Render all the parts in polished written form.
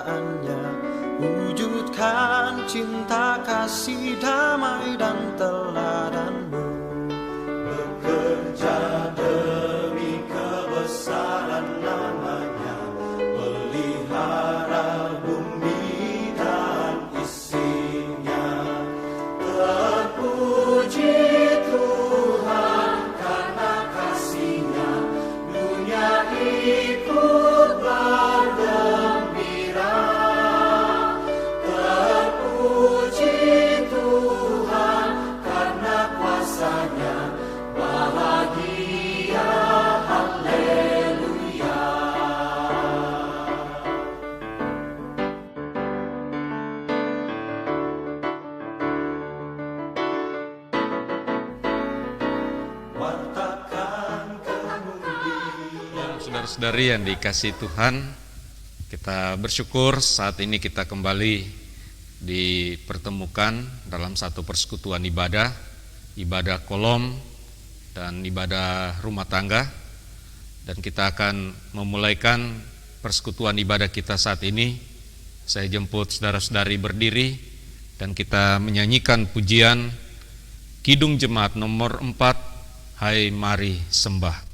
ciptaannya, wujudkan cinta, kasih, damai dan teladanmu. Bekerja demi kebesaran namanya, pelihara bumi dan isinya. Terpuji Tuhan karena kasih-Nya, dunia ikut bergembira. Terpuji Tuhan karena kuasa-Nya, bahagia, haleluya. Wartakan kemuliaan. Saudara-saudari yang dikasihi Tuhan, kita bersyukur saat ini kita kembali dipertemukan dalam satu persekutuan ibadah kolom dan ibadah rumah tangga. Dan kita akan memulaikan persekutuan ibadah kita saat ini. Saya jemput saudara-saudari berdiri dan kita menyanyikan pujian Kidung Jemaat nomor 4, Hai Mari Sembah.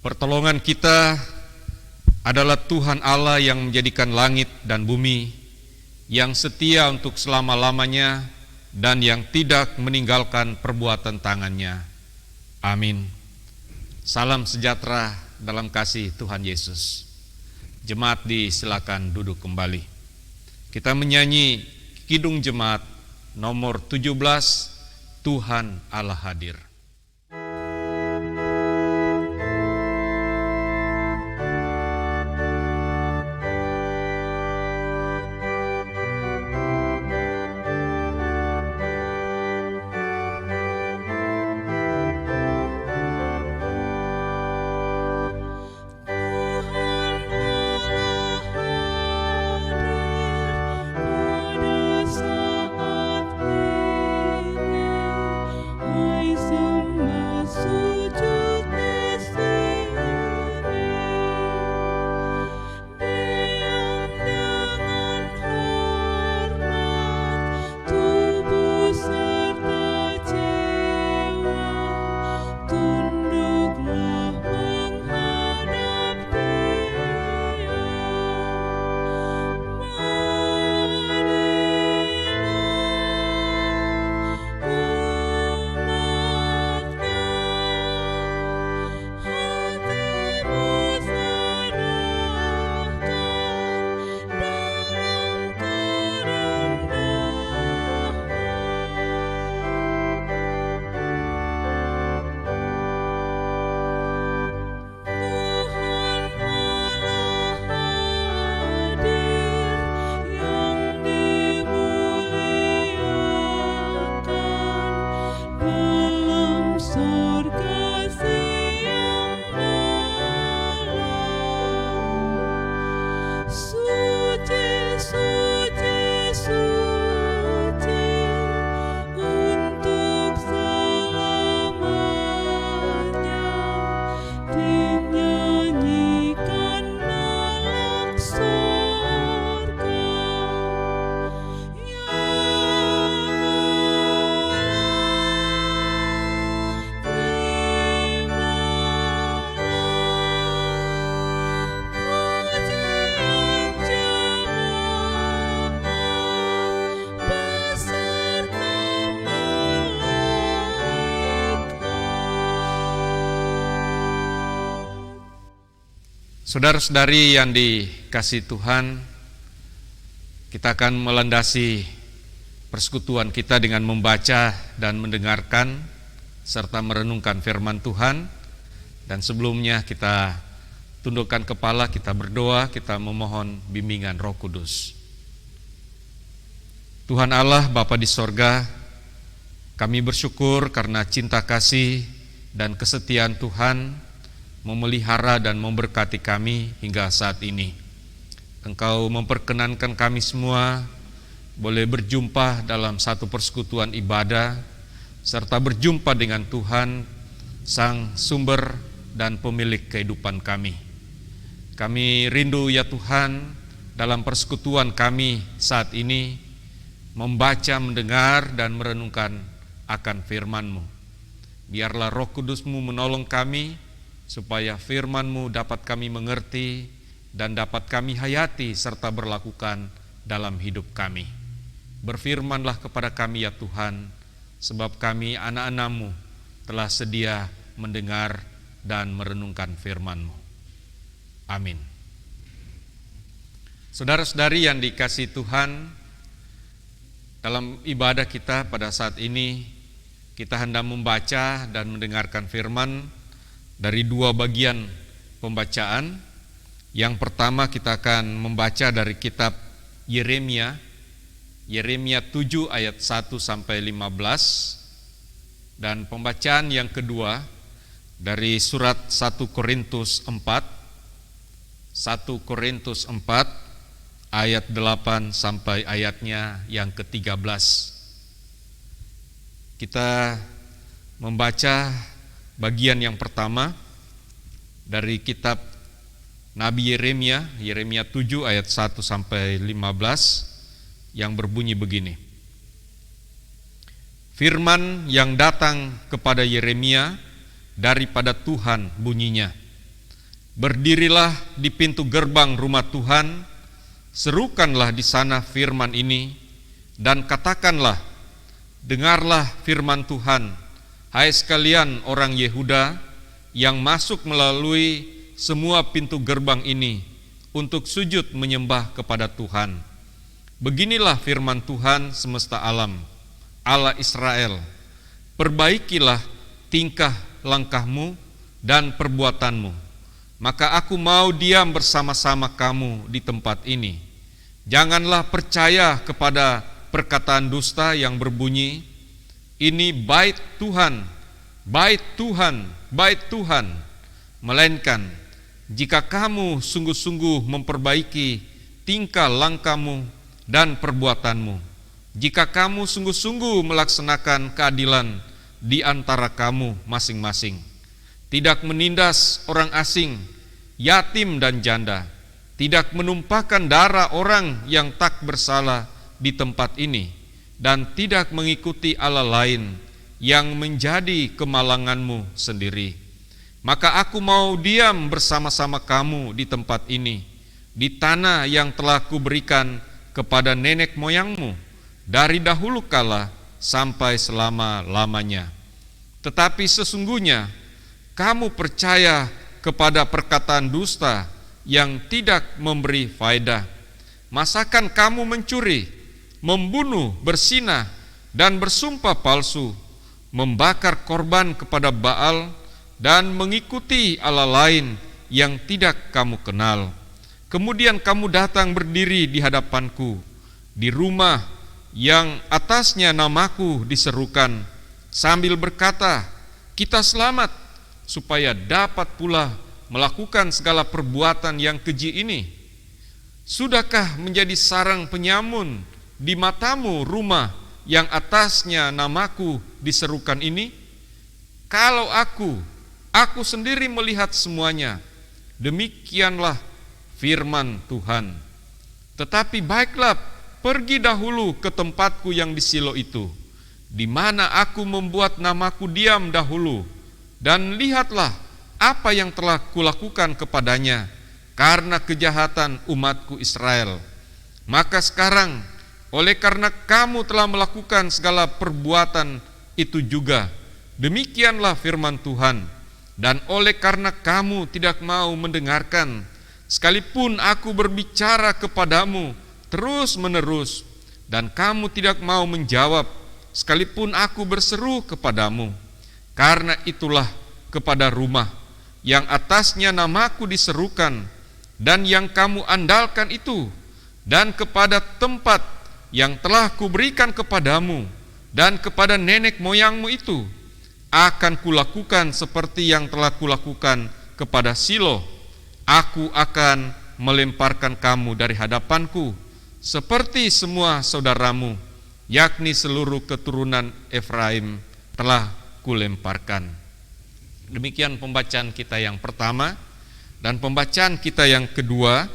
Pertolongan kita adalah Tuhan Allah yang menjadikan langit dan bumi, yang setia untuk selama-lamanya dan yang tidak meninggalkan perbuatan tangannya. Amin. Salam sejahtera dalam kasih Tuhan Yesus. Jemaat disilakan duduk kembali. Kita menyanyi Kidung Jemaat nomor 17, Tuhan Allah hadir. Saat ini, hai Saudara-saudari yang dikasihi Tuhan, kita akan melandasi persekutuan kita dengan membaca dan mendengarkan serta merenungkan firman Tuhan. Dan sebelumnya kita tundukkan kepala, kita berdoa, kita memohon bimbingan Roh Kudus. Tuhan Allah, Bapa di sorga, kami bersyukur karena cinta kasih dan kesetiaan Tuhan memelihara dan memberkati kami hingga saat ini. Engkau memperkenankan kami semua boleh berjumpa dalam satu persekutuan ibadah, serta berjumpa dengan Tuhan, Sang Sumber dan Pemilik kehidupan kami. Kami rindu ya Tuhan, dalam persekutuan kami saat ini, membaca, mendengar, dan merenungkan akan firman-Mu. Biarlah Roh Kudus-Mu menolong kami, supaya firman-Mu dapat kami mengerti dan dapat kami hayati serta berlakukan dalam hidup kami. Berfirmanlah kepada kami ya Tuhan, sebab kami anak-anak-Mu telah sedia mendengar dan merenungkan firman-Mu. Amin. Saudara-saudari yang dikasihi Tuhan, dalam ibadah kita pada saat ini, kita hendak membaca dan mendengarkan firman dari dua bagian pembacaan. Yang pertama kita akan membaca dari kitab Yeremia 7 ayat 1 sampai 15, dan pembacaan yang kedua dari surat 1 Korintus 4 ayat 8 sampai ayatnya yang ke-13. Kita membaca bagian yang pertama dari kitab Nabi Yeremia 7 ayat 1 sampai 15 yang berbunyi begini. Firman yang datang kepada Yeremia daripada Tuhan bunyinya, berdirilah di pintu gerbang rumah Tuhan, serukanlah di sana firman ini, dan katakanlah, dengarlah firman Tuhan, hai sekalian orang Yehuda yang masuk melalui semua pintu gerbang ini untuk sujud menyembah kepada Tuhan. Beginilah firman Tuhan semesta alam, Allah Israel, perbaikilah tingkah langkahmu dan perbuatanmu, maka aku mau diam bersama-sama kamu di tempat ini. Janganlah percaya kepada perkataan dusta yang berbunyi, ini bait Tuhan, bait Tuhan, bait Tuhan. Melainkan, jika kamu sungguh-sungguh memperbaiki tingkah langkahmu dan perbuatanmu, jika kamu sungguh-sungguh melaksanakan keadilan di antara kamu masing-masing, tidak menindas orang asing, yatim dan janda, tidak menumpahkan darah orang yang tak bersalah di tempat ini, dan tidak mengikuti Allah lain yang menjadi kemalanganmu sendiri, maka aku mau diam bersama-sama kamu di tempat ini, di tanah yang telah kuberikan kepada nenek moyangmu dari dahulu kala sampai selama-lamanya. Tetapi sesungguhnya kamu percaya kepada perkataan dusta yang tidak memberi faedah. Masakan kamu mencuri, membunuh, berzinah, dan bersumpah palsu, membakar korban kepada Baal, dan mengikuti Allah lain yang tidak kamu kenal. Kemudian kamu datang berdiri di hadapanku, di rumah yang atasnya namaku diserukan, sambil berkata, kita selamat, supaya dapat pula melakukan segala perbuatan yang keji ini. Sudahkah menjadi sarang penyamun di matamu rumah yang atasnya namaku diserukan ini? Kalau aku sendiri melihat semuanya, demikianlah firman Tuhan. Tetapi baiklah, pergi dahulu ke tempatku yang di Silo itu, di mana aku membuat namaku diam dahulu, dan lihatlah apa yang telah kulakukan kepadanya karena kejahatan umatku Israel. Maka sekarang, oleh karena kamu telah melakukan segala perbuatan itu juga, demikianlah firman Tuhan, dan oleh karena kamu tidak mau mendengarkan sekalipun aku berbicara kepadamu terus-menerus, dan kamu tidak mau menjawab, sekalipun aku berseru kepadamu. Karena itulah kepada rumah yang atasnya namaku diserukan, dan yang kamu andalkan itu, dan kepada tempat yang telah kuberikan kepadamu, dan kepada nenek moyangmu itu, akan kulakukan seperti yang telah kulakukan kepada Silo. Aku akan melemparkan kamu dari hadapanku, seperti semua saudaramu, yakni seluruh keturunan Efraim telah kulemparkan. Demikian pembacaan kita yang pertama, dan pembacaan kita yang kedua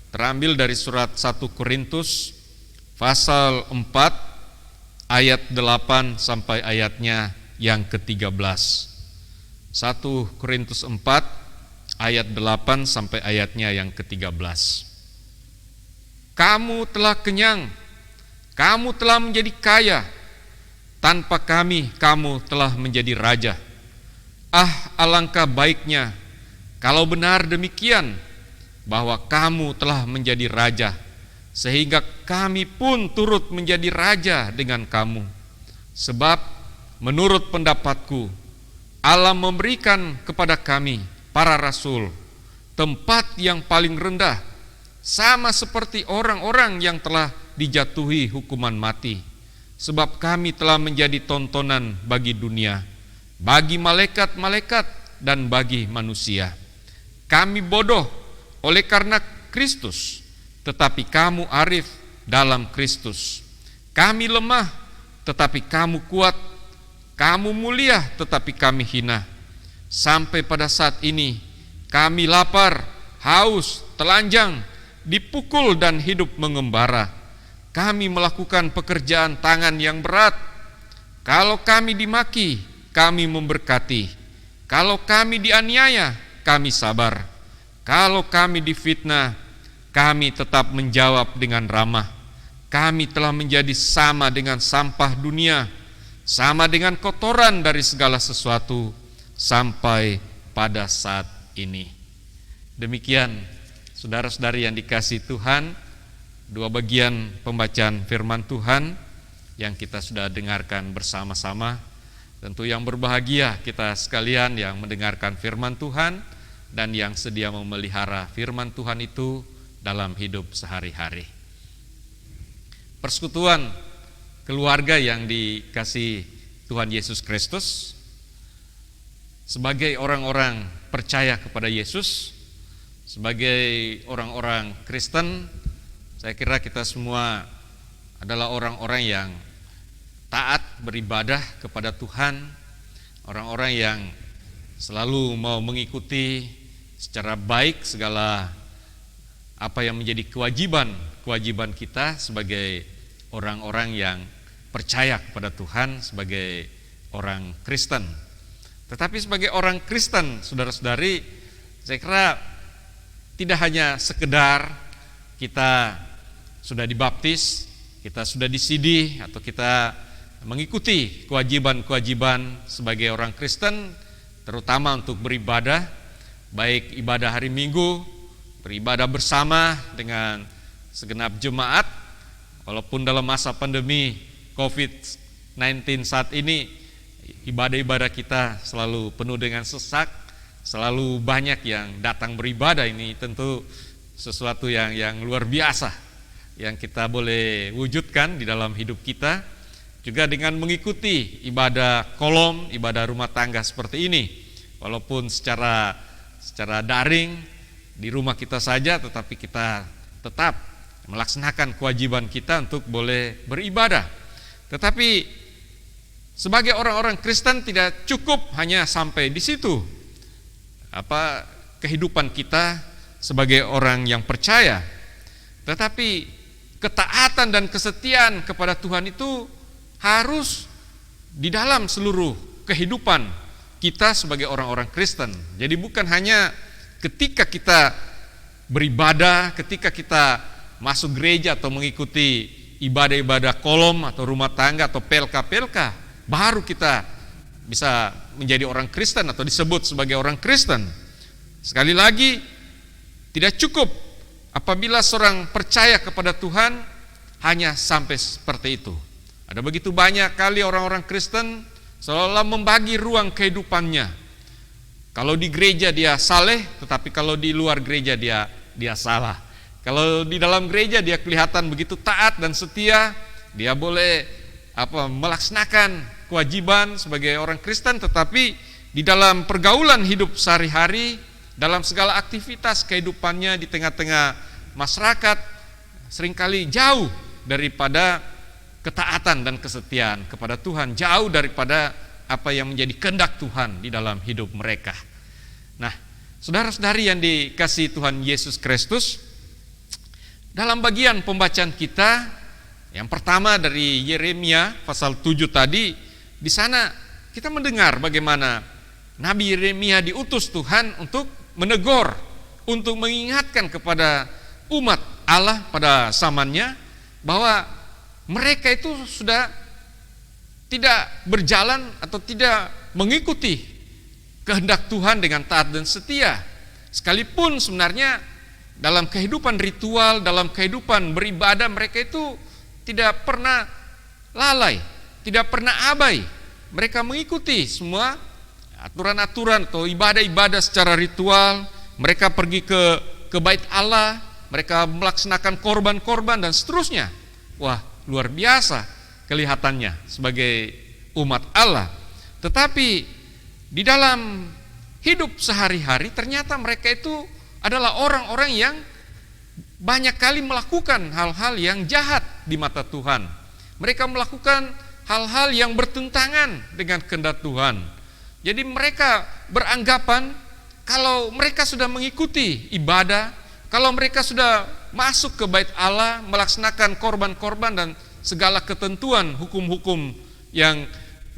terambil dari surat 1 Korintus pasal 4 ayat 8 sampai ayatnya yang ke-13. 1 Korintus 4 ayat 8 sampai ayatnya yang ke-13. Kamu telah kenyang, kamu telah menjadi kaya, tanpa kami kamu telah menjadi raja. Alangkah baiknya kalau benar demikian, bahwa kamu telah menjadi raja, sehingga kami pun turut menjadi raja dengan kamu. Sebab menurut pendapatku, Allah memberikan kepada kami, para rasul, tempat yang paling rendah, sama seperti orang-orang yang telah dijatuhi hukuman mati. Sebab kami telah menjadi tontonan bagi dunia, bagi malaikat-malaikat dan bagi manusia. Kami bodoh oleh karena Kristus, tetapi kamu arif dalam Kristus. Kami lemah, tetapi kamu kuat. Kamu mulia, tetapi kami hina. Sampai pada saat ini, kami lapar, haus, telanjang, dipukul dan hidup mengembara. Kami melakukan pekerjaan tangan yang berat. Kalau kami dimaki, kami memberkati. Kalau kami dianiaya, kami sabar. Kalau kami difitnah, kami tetap menjawab dengan ramah. Kami telah menjadi sama dengan sampah dunia, sama dengan kotoran dari segala sesuatu, sampai pada saat ini. Demikian, saudara-saudari yang dikasihi Tuhan, dua bagian pembacaan firman Tuhan yang kita sudah dengarkan bersama-sama. Tentu yang berbahagia kita sekalian yang mendengarkan firman Tuhan dan yang sedia memelihara firman Tuhan itu dalam hidup sehari-hari. Persekutuan keluarga yang dikasihi Tuhan Yesus Kristus, sebagai orang-orang percaya kepada Yesus, sebagai orang-orang Kristen, saya kira kita semua adalah orang-orang yang taat beribadah kepada Tuhan, orang-orang yang selalu mau mengikuti secara baik segala apa yang menjadi kewajiban kita sebagai orang-orang yang percaya kepada Tuhan, sebagai orang Kristen. Tetapi sebagai orang Kristen, saudara-saudari, saya kira tidak hanya sekedar kita sudah dibaptis, kita sudah disidih, atau kita mengikuti kewajiban-kewajiban sebagai orang Kristen, terutama untuk beribadah, baik ibadah hari Minggu, beribadah bersama dengan segenap jemaat, walaupun dalam masa pandemi COVID-19 saat ini, ibadah-ibadah kita selalu penuh dengan sesak, selalu banyak yang datang beribadah. Ini tentu sesuatu yang luar biasa yang kita boleh wujudkan di dalam hidup kita, juga dengan mengikuti ibadah kolom, ibadah rumah tangga seperti ini, walaupun secara daring di rumah kita saja, tetapi kita tetap melaksanakan kewajiban kita untuk boleh beribadah. Tetapi sebagai orang-orang Kristen tidak cukup hanya sampai di situ. Kehidupan kita sebagai orang yang percaya, tetapi ketaatan dan kesetiaan kepada Tuhan itu harus di dalam seluruh kehidupan kita sebagai orang-orang Kristen. Jadi bukan hanya ketika kita beribadah, ketika kita masuk gereja atau mengikuti ibadah-ibadah kolom atau rumah tangga atau pelka-pelka, baru kita bisa menjadi orang Kristen atau disebut sebagai orang Kristen. Sekali lagi, Tidak cukup apabila seorang percaya kepada Tuhan hanya sampai seperti itu. Ada begitu banyak kali orang-orang Kristen seolah-olah membagi ruang kehidupannya. Kalau di gereja dia saleh, tetapi kalau di luar gereja dia salah. Kalau di dalam gereja dia kelihatan begitu taat dan setia, dia boleh melaksanakan kewajiban sebagai orang Kristen, tetapi di dalam pergaulan hidup sehari-hari, dalam segala aktivitas kehidupannya di tengah-tengah masyarakat seringkali jauh daripada ketaatan dan kesetiaan kepada Tuhan, jauh daripada apa yang menjadi kehendak Tuhan di dalam hidup mereka. Nah, saudara-saudari yang dikasihi Tuhan Yesus Kristus, dalam bagian pembacaan kita yang pertama dari Yeremia pasal 7 tadi, di sana kita mendengar bagaimana Nabi Yeremia diutus Tuhan untuk menegur, untuk mengingatkan kepada umat Allah pada zamannya bahwa mereka itu sudah tidak berjalan atau tidak mengikuti kehendak Tuhan dengan taat dan setia. Sekalipun sebenarnya dalam kehidupan ritual, dalam kehidupan beribadah, mereka itu tidak pernah lalai, tidak pernah abai. Mereka mengikuti semua aturan-aturan atau ibadah-ibadah secara ritual. Mereka pergi ke bait Allah, mereka melaksanakan korban-korban dan seterusnya. Wah, luar biasa kelihatannya sebagai umat Allah. Tetapi di dalam hidup sehari-hari ternyata mereka itu adalah orang-orang yang banyak kali melakukan hal-hal yang jahat di mata Tuhan. Mereka melakukan hal-hal yang bertentangan dengan kehendak Tuhan. Jadi mereka beranggapan kalau mereka sudah mengikuti ibadah, kalau mereka sudah masuk ke bait Allah, melaksanakan korban-korban dan segala ketentuan hukum-hukum yang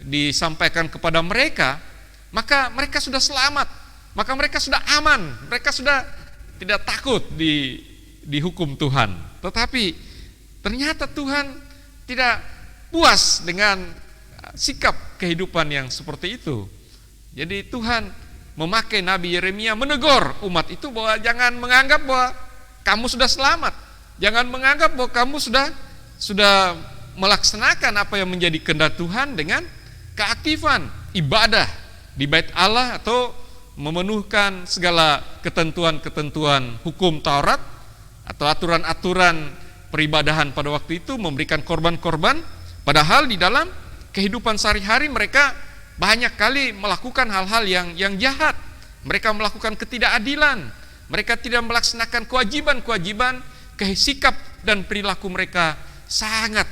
disampaikan kepada mereka, maka mereka sudah selamat, maka mereka sudah aman, mereka sudah tidak takut dihukum Tuhan. Tetapi ternyata Tuhan tidak puas dengan sikap kehidupan yang seperti itu. Jadi Tuhan memakai Nabi Yeremia menegur umat itu bahwa jangan menganggap bahwa kamu sudah selamat, jangan menganggap bahwa kamu sudah melaksanakan apa yang menjadi kehendak Tuhan dengan keaktifan ibadah di bait Allah atau memenuhkan segala ketentuan-ketentuan hukum Taurat atau aturan-aturan peribadahan pada waktu itu, memberikan korban-korban, padahal di dalam kehidupan sehari-hari mereka banyak kali melakukan hal-hal yang jahat. Mereka melakukan ketidakadilan, mereka tidak melaksanakan kewajiban-kewajiban, sikap dan perilaku mereka sangat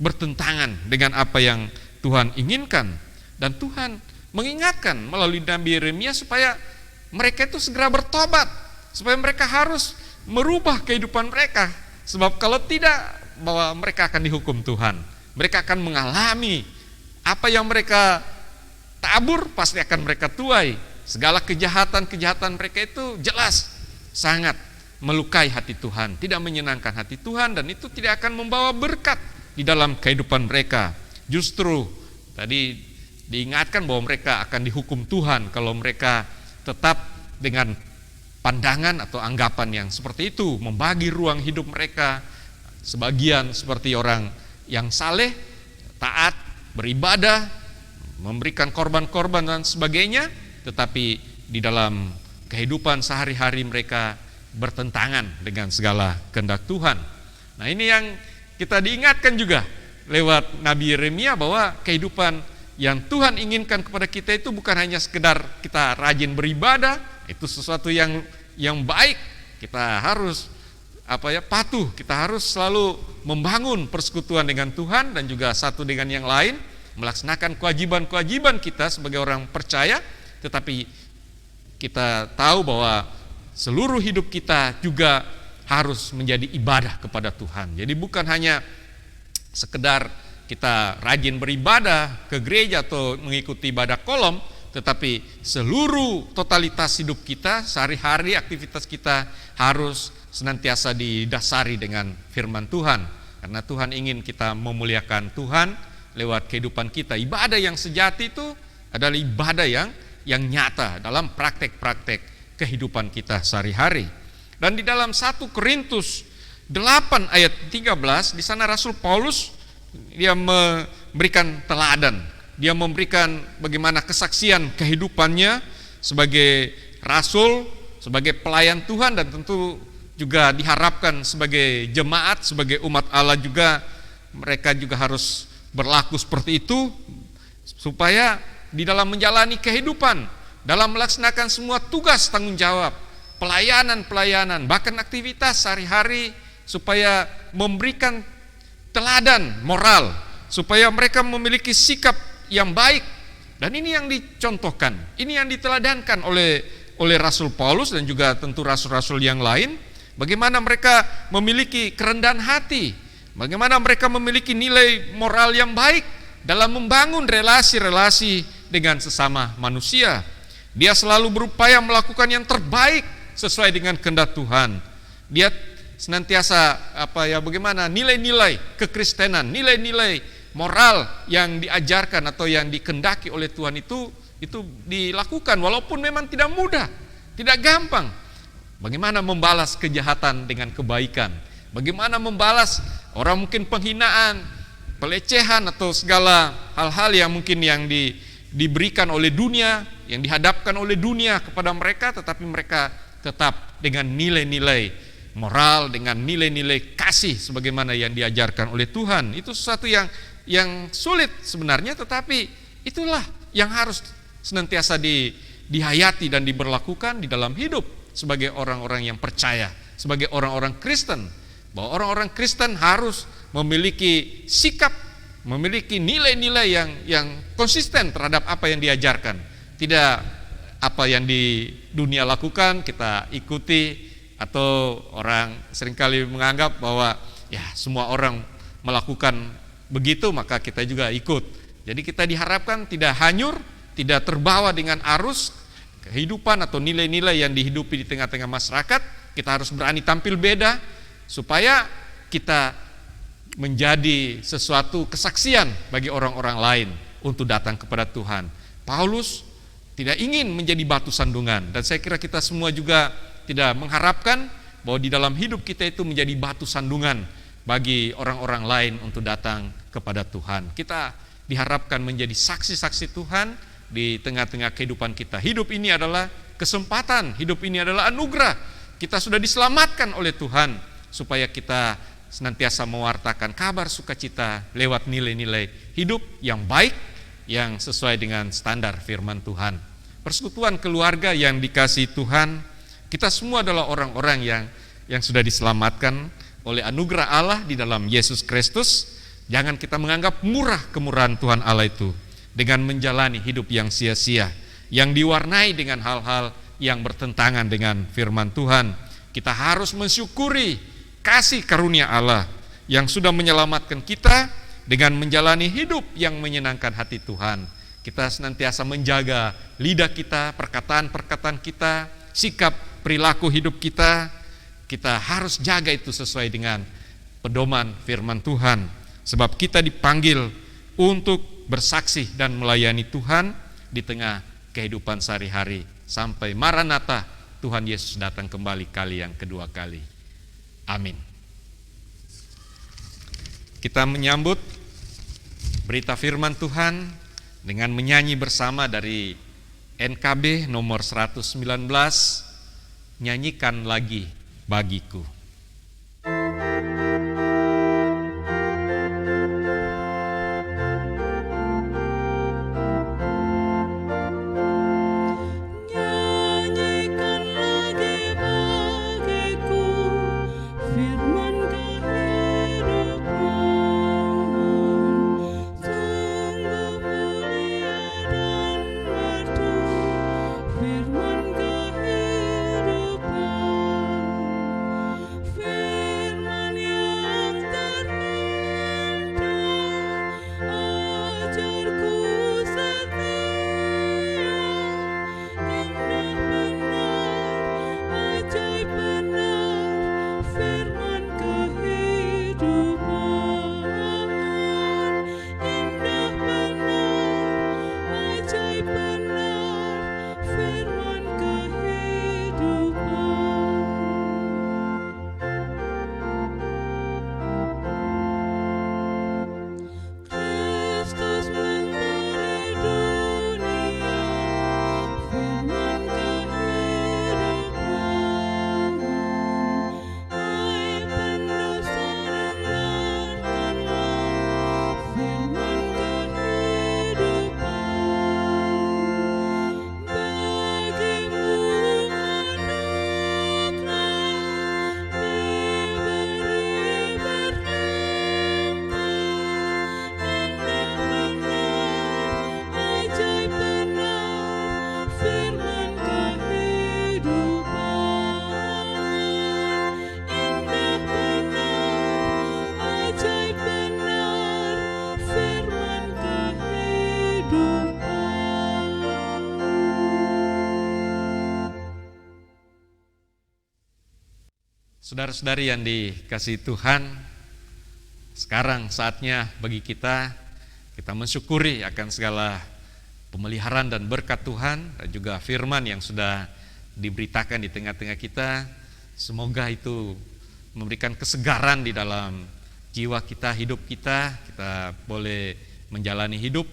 bertentangan dengan apa yang Tuhan inginkan. Dan Tuhan mengingatkan melalui Nabi Yeremia supaya mereka itu segera bertobat, supaya mereka harus merubah kehidupan mereka. Sebab kalau tidak, bahwa mereka akan dihukum Tuhan. Mereka akan mengalami apa yang mereka tabur, pasti akan mereka tuai. Segala kejahatan-kejahatan mereka itu jelas sangat melukai hati Tuhan, tidak menyenangkan hati Tuhan, dan itu tidak akan membawa berkat di dalam kehidupan mereka. Justru tadi diingatkan bahwa mereka akan dihukum Tuhan kalau mereka tetap dengan pandangan atau anggapan yang seperti itu, membagi ruang hidup mereka. Sebagian seperti orang yang saleh, taat, beribadah, memberikan korban-korban dan sebagainya, tetapi di dalam kehidupan sehari-hari mereka bertentangan dengan segala kehendak Tuhan. Nah, ini yang kita diingatkan juga lewat Nabi Yeremia bahwa kehidupan yang Tuhan inginkan kepada kita itu bukan hanya sekedar kita rajin beribadah, itu sesuatu yang baik. Kita harus patuh, kita harus selalu membangun persekutuan dengan Tuhan dan juga satu dengan yang lain, melaksanakan kewajiban-kewajiban kita sebagai orang percaya. Tetapi kita tahu bahwa seluruh hidup kita juga harus menjadi ibadah kepada Tuhan. Jadi bukan hanya sekedar kita rajin beribadah ke gereja atau mengikuti ibadah kolom, tetapi seluruh totalitas hidup kita, sehari-hari aktivitas kita harus senantiasa didasari dengan firman Tuhan. Karena Tuhan ingin kita memuliakan Tuhan lewat kehidupan kita. Ibadah yang sejati itu adalah ibadah yang nyata dalam praktek-praktek kehidupan kita sehari-hari. Dan di dalam 1 Korintus 8 ayat 13, di sana Rasul Paulus dia memberikan teladan. Dia memberikan bagaimana kesaksian kehidupannya sebagai rasul, sebagai pelayan Tuhan, dan tentu juga diharapkan sebagai jemaat, sebagai umat Allah juga mereka juga harus berlaku seperti itu, supaya di dalam menjalani kehidupan, dalam melaksanakan semua tugas tanggung jawab, pelayanan, bahkan aktivitas sehari-hari, supaya memberikan teladan moral, supaya mereka memiliki sikap yang baik. Dan ini yang dicontohkan, ini yang diteladankan oleh Rasul Paulus dan juga tentu rasul-rasul yang lain. Bagaimana mereka memiliki kerendahan hati, bagaimana mereka memiliki nilai moral yang baik dalam membangun relasi-relasi dengan sesama manusia. Dia selalu berupaya melakukan yang terbaik sesuai dengan kehendak Tuhan. Dia senantiasa bagaimana nilai-nilai kekristenan, nilai-nilai moral yang diajarkan atau yang dikehendaki oleh Tuhan itu dilakukan, walaupun memang tidak mudah, tidak gampang. Bagaimana membalas kejahatan dengan kebaikan, bagaimana membalas orang mungkin penghinaan, pelecehan atau segala hal-hal yang mungkin yang diberikan oleh dunia, yang dihadapkan oleh dunia kepada mereka, tetapi mereka tetap dengan nilai-nilai moral, dengan nilai-nilai kasih sebagaimana yang diajarkan oleh Tuhan. Itu sesuatu yang sulit sebenarnya, tetapi itulah yang harus senantiasa dihayati dan diberlakukan di dalam hidup sebagai orang-orang yang percaya, sebagai orang-orang Kristen. Bahwa orang-orang Kristen harus memiliki sikap, memiliki nilai-nilai yang konsisten terhadap apa yang diajarkan. Tidak apa yang di dunia lakukan kita ikuti, atau orang seringkali menganggap bahwa ya semua orang melakukan begitu maka kita juga ikut. Jadi kita diharapkan tidak hanyur, tidak terbawa dengan arus kehidupan atau nilai-nilai yang dihidupi di tengah-tengah masyarakat. Kita harus berani tampil beda supaya kita menjadi sesuatu kesaksian bagi orang-orang lain untuk datang kepada Tuhan. Paulus tidak ingin menjadi batu sandungan, dan saya kira kita semua juga tidak mengharapkan bahwa di dalam hidup kita itu menjadi batu sandungan bagi orang-orang lain untuk datang kepada Tuhan. Kita diharapkan menjadi saksi-saksi Tuhan di tengah-tengah kehidupan kita. Hidup ini adalah kesempatan, hidup ini adalah anugerah. Kita sudah diselamatkan oleh Tuhan supaya kita senantiasa mewartakan kabar sukacita lewat nilai-nilai hidup yang baik, yang sesuai dengan standar firman Tuhan. Persekutuan keluarga yang dikasihi Tuhan, kita semua adalah orang-orang yang sudah diselamatkan oleh anugerah Allah di dalam Yesus Kristus. Jangan kita menganggap murah kemurahan Tuhan Allah itu dengan menjalani hidup yang sia-sia, yang diwarnai dengan hal-hal yang bertentangan dengan firman Tuhan. Kita harus mensyukuri kasih karunia Allah yang sudah menyelamatkan kita dengan menjalani hidup yang menyenangkan hati Tuhan. Kita senantiasa menjaga lidah kita, perkataan-perkataan kita, sikap perilaku hidup kita. Kita harus jaga itu sesuai dengan pedoman firman Tuhan. Sebab kita dipanggil untuk bersaksi dan melayani Tuhan di tengah kehidupan sehari-hari sampai Maranatha, Tuhan Yesus datang kembali kali yang kedua kali. Amin. Kita menyambut berita firman Tuhan dengan menyanyi bersama dari NKB nomor 119, Nyanyikan Lagi Bagiku. Saudara-saudari yang dikasihi Tuhan, sekarang saatnya bagi kita mensyukuri akan segala pemeliharaan dan berkat Tuhan dan juga firman yang sudah diberitakan di tengah-tengah kita. Semoga itu memberikan kesegaran di dalam jiwa kita, hidup kita boleh menjalani hidup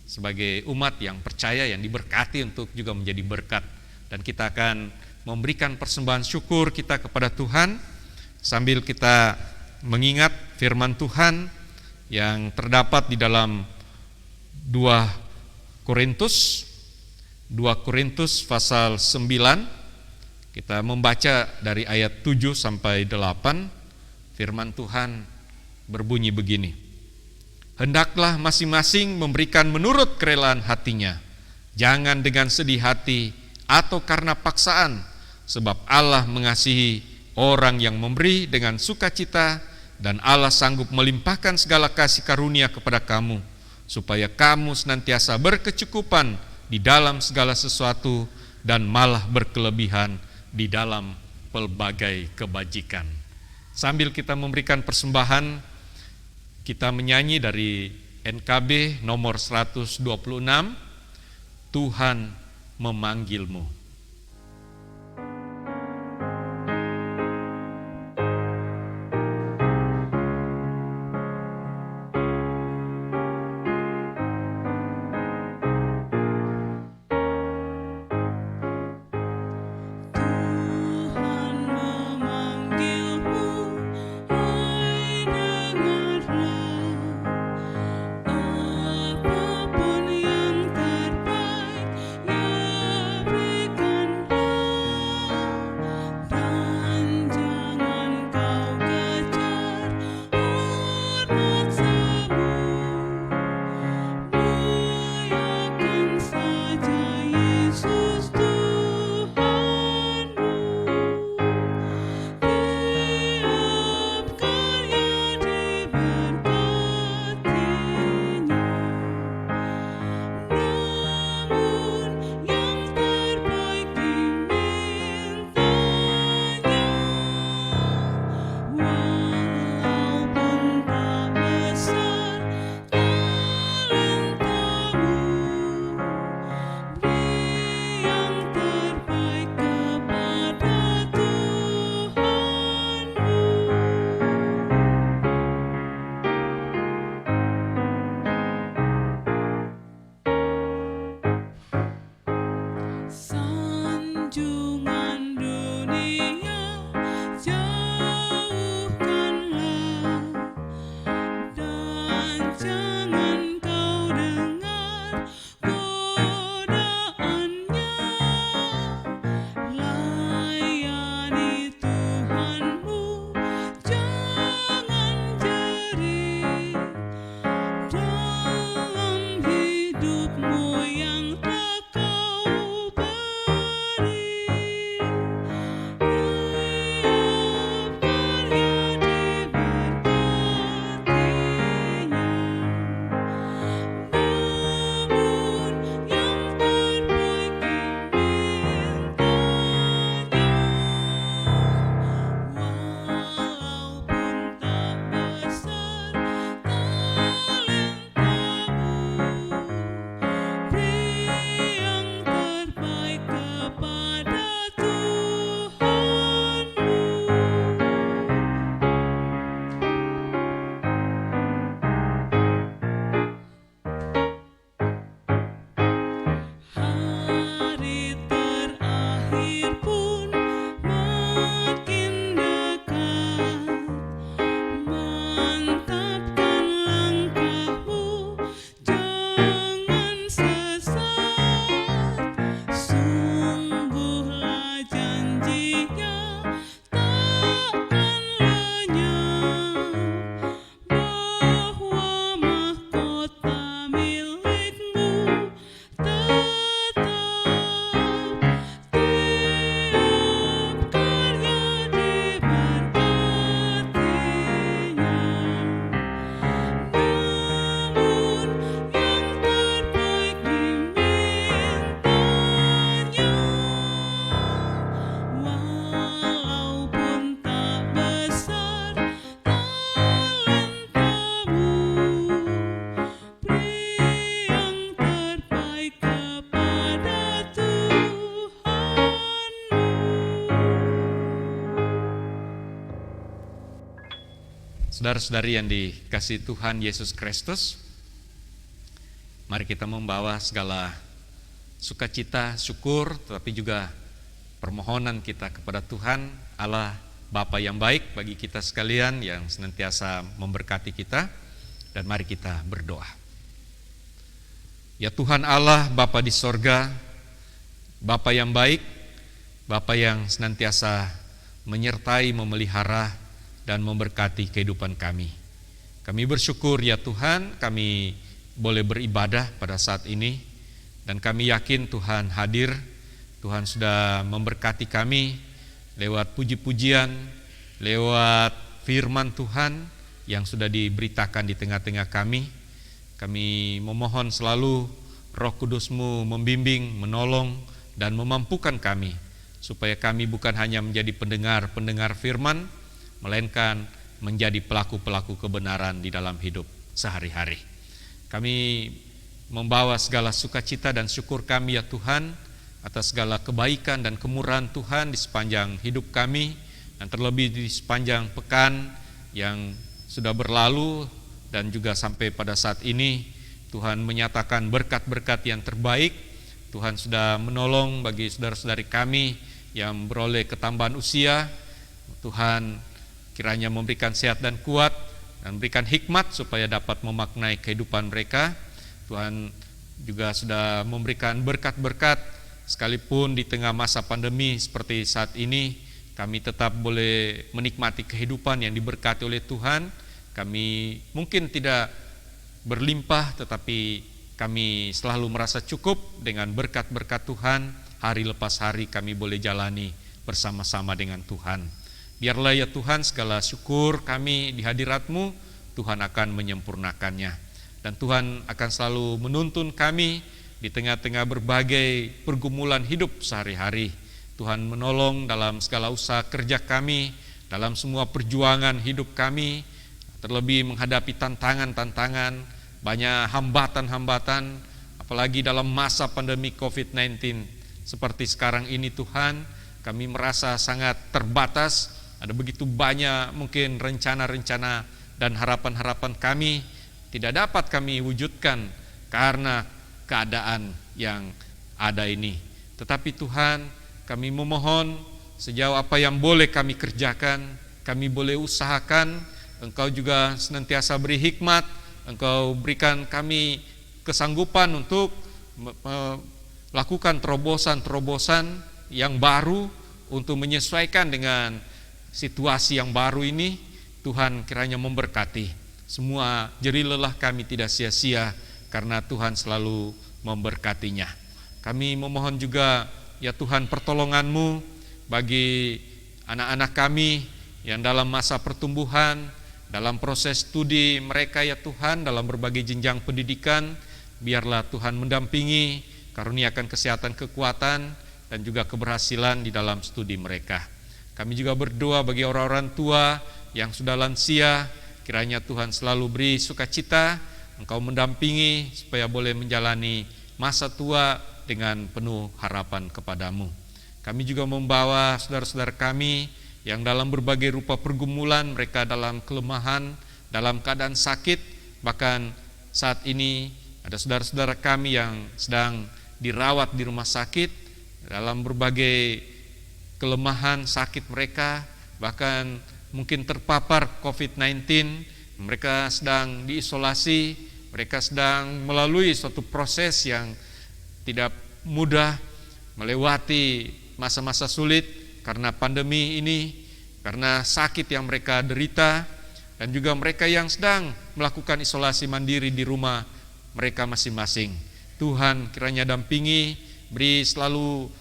sebagai umat yang percaya, yang diberkati untuk juga menjadi berkat. Dan kita akan memberikan persembahan syukur kita kepada Tuhan sambil kita mengingat firman Tuhan yang terdapat di dalam 2 Korintus pasal 9. Kita membaca dari ayat 7 sampai 8. Firman Tuhan berbunyi begini: Hendaklah masing-masing memberikan menurut kerelaan hatinya, jangan dengan sedih hati atau karena paksaan, sebab Allah mengasihi orang yang memberi dengan sukacita, dan Allah sanggup melimpahkan segala kasih karunia kepada kamu, supaya kamu senantiasa berkecukupan di dalam segala sesuatu dan malah berkelebihan di dalam pelbagai kebajikan. Sambil kita memberikan persembahan, kita menyanyi dari NKB nomor 126, Tuhan memanggilmu. Apapun yang terbaik, ya berikan. Saudara-saudari yang dikasihi Tuhan Yesus Kristus, mari kita membawa segala sukacita, syukur, tetapi juga permohonan kita kepada Tuhan Allah Bapa yang baik bagi kita sekalian yang senantiasa memberkati kita. Dan mari kita berdoa. Ya Tuhan Allah, Bapa di sorga, Bapa yang baik, Bapa yang senantiasa menyertai, memelihara, dan memberkati kehidupan kami. Kami bersyukur ya Tuhan, kami boleh beribadah pada saat ini, dan kami yakin Tuhan hadir, Tuhan sudah memberkati kami lewat puji-pujian, lewat firman Tuhan yang sudah diberitakan di tengah-tengah kami. Kami memohon selalu Roh Kudus-Mu membimbing, menolong, dan memampukan kami, supaya kami bukan hanya menjadi pendengar firman, melainkan menjadi pelaku-pelaku kebenaran di dalam hidup sehari-hari. Kami membawa segala sukacita dan syukur kami ya Tuhan, atas segala kebaikan dan kemurahan Tuhan di sepanjang hidup kami, dan terlebih di sepanjang pekan yang sudah berlalu, dan juga sampai pada saat ini Tuhan menyatakan berkat-berkat yang terbaik. Tuhan sudah menolong bagi saudara-saudari kami yang beroleh ketambahan usia. Tuhan kiranya memberikan sehat dan kuat, dan memberikan hikmat supaya dapat memaknai kehidupan mereka. Tuhan juga sudah memberikan berkat-berkat, sekalipun di tengah masa pandemi seperti saat ini, kami tetap boleh menikmati kehidupan yang diberkati oleh Tuhan. Kami mungkin tidak berlimpah, tetapi kami selalu merasa cukup dengan berkat-berkat Tuhan. Hari lepas hari kami boleh jalani bersama-sama dengan Tuhan. Biarlah ya Tuhan segala syukur kami di hadirat-Mu, Tuhan akan menyempurnakannya. Dan Tuhan akan selalu menuntun kami di tengah-tengah berbagai pergumulan hidup sehari-hari. Tuhan menolong dalam segala usaha kerja kami, dalam semua perjuangan hidup kami, terlebih menghadapi tantangan-tantangan, banyak hambatan-hambatan, apalagi dalam masa pandemi COVID-19 seperti sekarang ini Tuhan, kami merasa sangat terbatas. Ada begitu banyak mungkin rencana-rencana dan harapan-harapan kami tidak dapat kami wujudkan karena keadaan yang ada ini. Tetapi Tuhan, kami memohon sejauh apa yang boleh kami kerjakan, kami boleh usahakan, Engkau juga senantiasa beri hikmat, Engkau berikan kami kesanggupan untuk melakukan terobosan-terobosan yang baru untuk menyesuaikan dengan situasi yang baru ini. Tuhan kiranya memberkati. Semua jerih lelah kami tidak sia-sia karena Tuhan selalu memberkatinya. Kami memohon juga ya Tuhan pertolongan-Mu bagi anak-anak kami yang dalam masa pertumbuhan, dalam proses studi mereka ya Tuhan, dalam berbagai jenjang pendidikan. Biarlah Tuhan mendampingi, karuniakan kesehatan, kekuatan, dan juga keberhasilan di dalam studi mereka. Kami juga berdoa bagi orang-orang tua yang sudah lansia, kiranya Tuhan selalu beri sukacita, Engkau mendampingi supaya boleh menjalani masa tua dengan penuh harapan kepadamu. Kami juga membawa saudara-saudara kami yang dalam berbagai rupa pergumulan, mereka dalam kelemahan, dalam keadaan sakit, bahkan saat ini ada saudara-saudara kami yang sedang dirawat di rumah sakit, dalam berbagai kelemahan sakit mereka, bahkan mungkin terpapar COVID-19, mereka sedang diisolasi, mereka sedang melalui suatu proses yang tidak mudah, melewati masa-masa sulit karena pandemi ini, karena sakit yang mereka derita, dan juga mereka yang sedang melakukan isolasi mandiri di rumah mereka masing-masing. Tuhan kiranya dampingi, beri selalu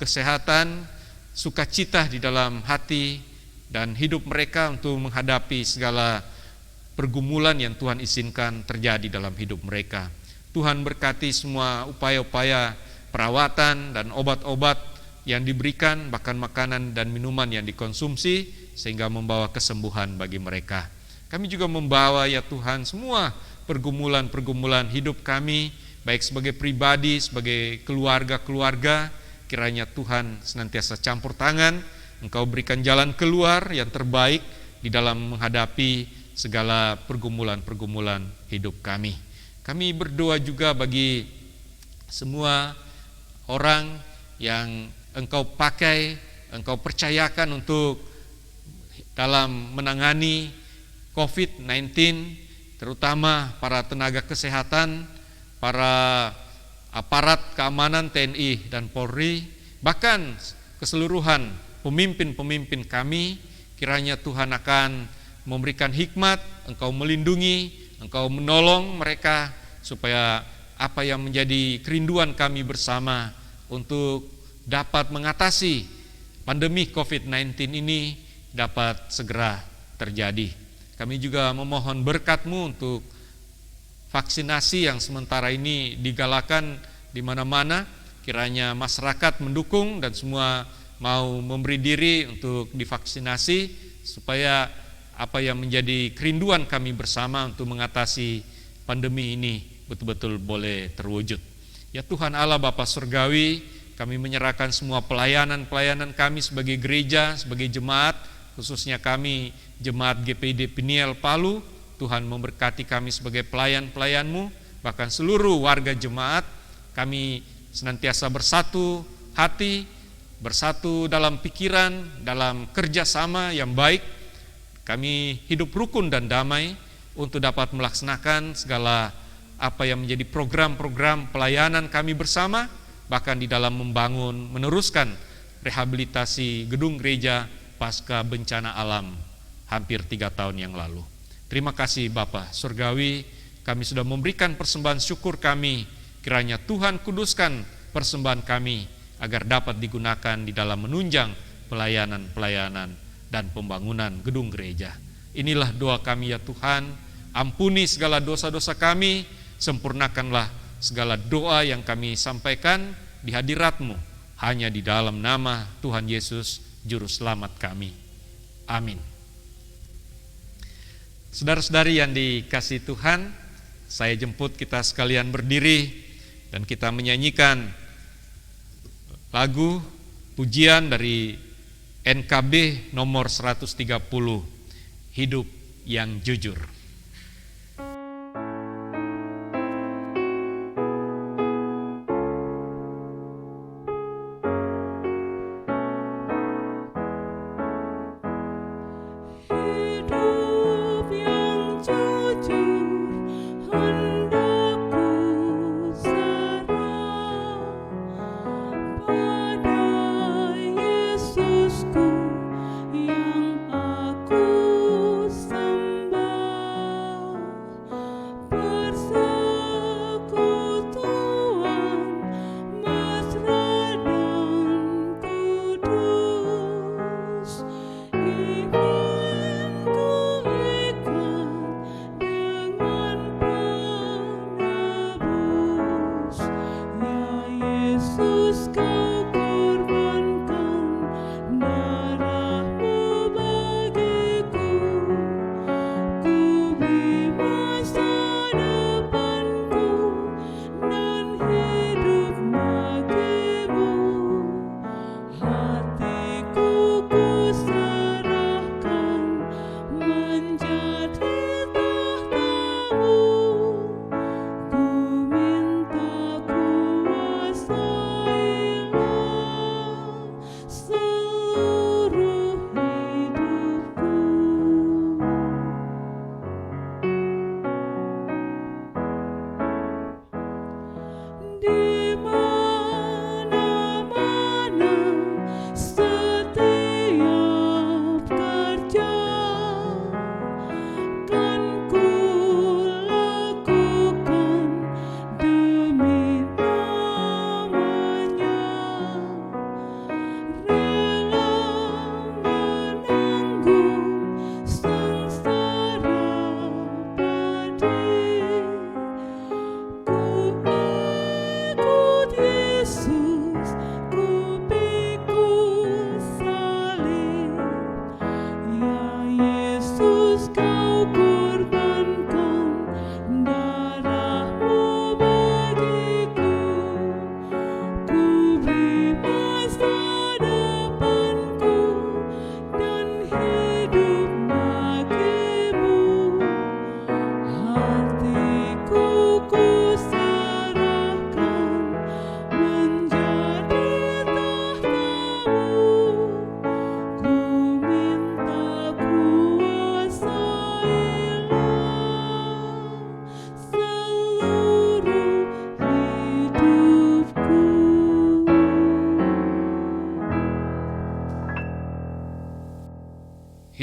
kesehatan, sukacita di dalam hati dan hidup mereka untuk menghadapi segala pergumulan yang Tuhan izinkan terjadi dalam hidup mereka. Tuhan berkati semua upaya-upaya perawatan dan obat-obat yang diberikan, bahkan makanan dan minuman yang dikonsumsi, sehingga membawa kesembuhan bagi mereka. Kami juga membawa ya Tuhan semua pergumulan-pergumulan hidup kami, baik sebagai pribadi, sebagai keluarga-keluarga. Kiranya Tuhan senantiasa campur tangan, Engkau berikan jalan keluar yang terbaik di dalam menghadapi segala pergumulan-pergumulan hidup kami. Kami berdoa juga bagi semua orang yang Engkau pakai, Engkau percayakan untuk dalam menangani COVID-19, terutama para tenaga kesehatan, para aparat keamanan TNI dan Polri, bahkan keseluruhan pemimpin-pemimpin kami. Kiranya Tuhan akan memberikan hikmat, Engkau melindungi, Engkau menolong mereka, supaya apa yang menjadi kerinduan kami bersama untuk dapat mengatasi pandemi COVID-19 ini dapat segera terjadi. Kami juga memohon berkat-Mu untuk vaksinasi yang sementara ini digalakan di mana-mana. Kiranya masyarakat mendukung dan semua mau memberi diri untuk divaksinasi, supaya apa yang menjadi kerinduan kami bersama untuk mengatasi pandemi ini betul-betul boleh terwujud. Ya Tuhan Allah Bapa Surgawi, kami menyerahkan semua pelayanan kami sebagai gereja, sebagai jemaat, khususnya kami jemaat GPID Peniel Palu. Tuhan memberkati kami sebagai pelayan-pelayan-Mu, bahkan seluruh warga jemaat. Kami senantiasa bersatu hati, bersatu dalam pikiran, dalam kerjasama yang baik. Kami hidup rukun dan damai untuk dapat melaksanakan segala apa yang menjadi program-program pelayanan kami bersama, bahkan di dalam membangun, meneruskan rehabilitasi gedung gereja pasca bencana alam hampir 3 tahun yang lalu. Terima kasih Bapa Surgawi, kami sudah memberikan persembahan syukur kami. Kiranya Tuhan kuduskan persembahan kami agar dapat digunakan di dalam menunjang pelayanan-pelayanan dan pembangunan gedung gereja. Inilah doa kami ya Tuhan, ampuni segala dosa-dosa kami, sempurnakanlah segala doa yang kami sampaikan di hadirat-Mu, hanya di dalam nama Tuhan Yesus Juru Selamat kami. Amin. Saudara-saudari yang dikasihi Tuhan, saya jemput kita sekalian berdiri dan kita menyanyikan lagu pujian dari NKB nomor 130, Hidup yang Jujur. Ku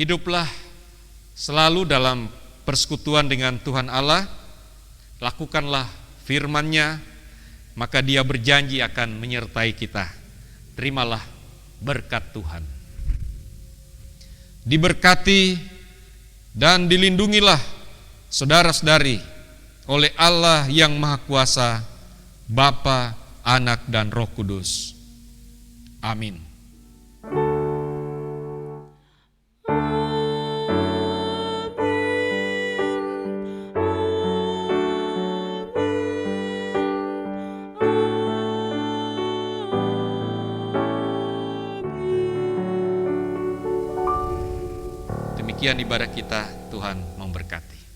Hiduplah selalu dalam persekutuan dengan Tuhan Allah, lakukanlah firman-Nya, maka Dia berjanji akan menyertai kita. Terimalah berkat Tuhan. Diberkati dan dilindungilah saudara-saudari oleh Allah yang Maha Kuasa, Bapa, Anak, dan Roh Kudus. Amin. Demikian ibadah kita, Tuhan memberkati.